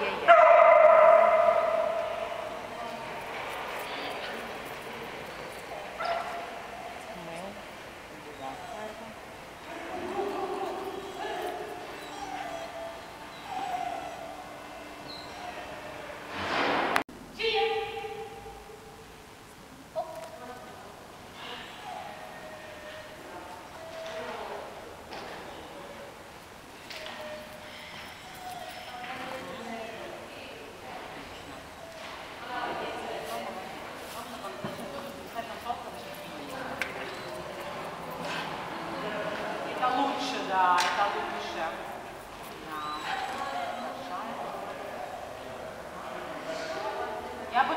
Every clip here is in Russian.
Ай-яй-яй. Да, это лучше. Да. Я бы...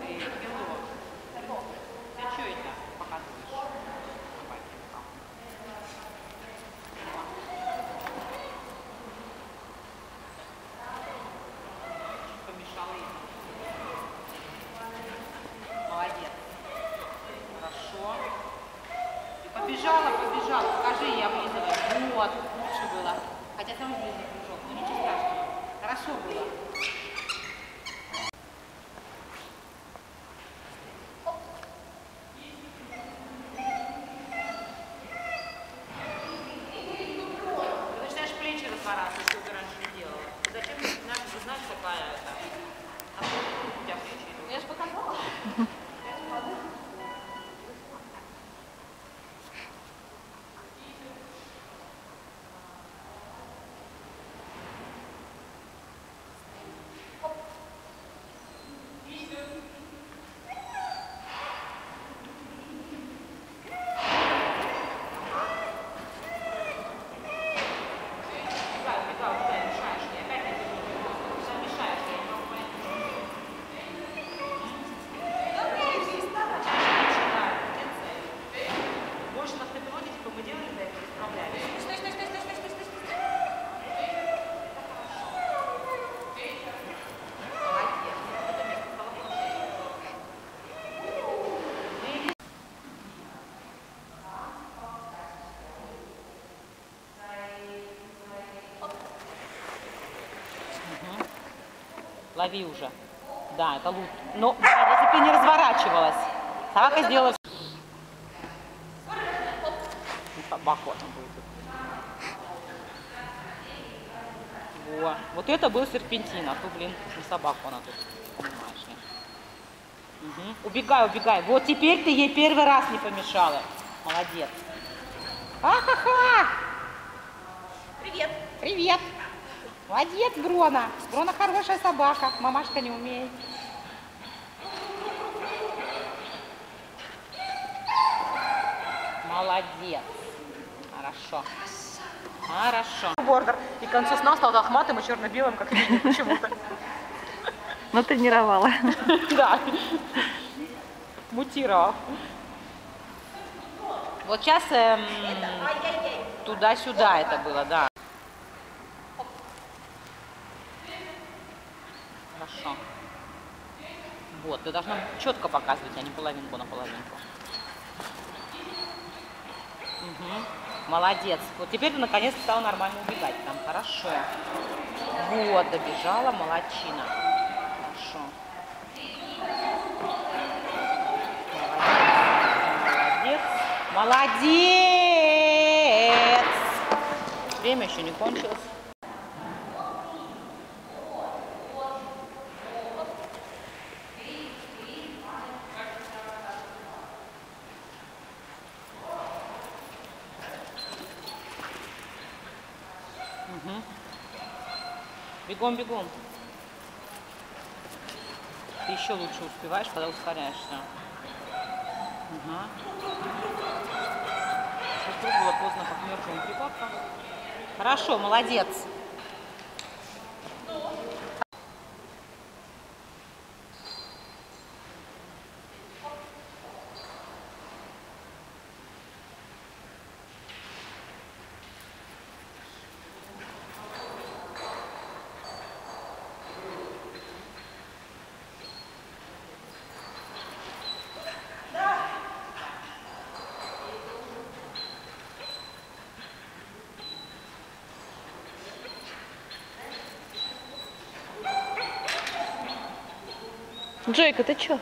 Ты что это показываешь? Помешала ей. Молодец. Хорошо. И побежала, побежала. Покажи, я облизываю. Вот, лучше было. Хотя там близкий кружок, но ничего страшного. Хорошо было. Ты начинаешь плечи разворачивать, если ты раньше не делала. Зачем ты знаешь, какая это? А у тебя плечи идут. Я же показала. Лови уже. Да, это лучше. Но если бы ты не разворачивалась, собака сделала... Собака там будет. Во. Вот это был серпентин, а то, блин, не собака она тут. Понимаешь, нет? Угу. Убегай, убегай. Вот теперь ты ей первый раз не помешала. Молодец. Ахаха! Привет. Привет. Молодец, Грона. Грона хорошая собака. Мамашка не умеет. Молодец. Хорошо. Хорошо. Бордер. И к концу сна стал лохматым и черно-белым, как видно почему-то. Но тренировала. Да. Мутировал. Вот сейчас туда-сюда это было, да. Хорошо. Вот, ты должна четко показывать, а не половинку на половинку. Угу. Молодец. Вот теперь ты наконец стала нормально убегать там. Хорошо. Вот, добежала, молодчина. Хорошо. Молодец. Молодец. Время еще не кончилось. Угу. Бегом, бегом. Ты еще лучше успеваешь, когда ускоряешься. Угу. Вдруг было поздно, как мертвым припадком. Хорошо, молодец. Джейка, ты чё?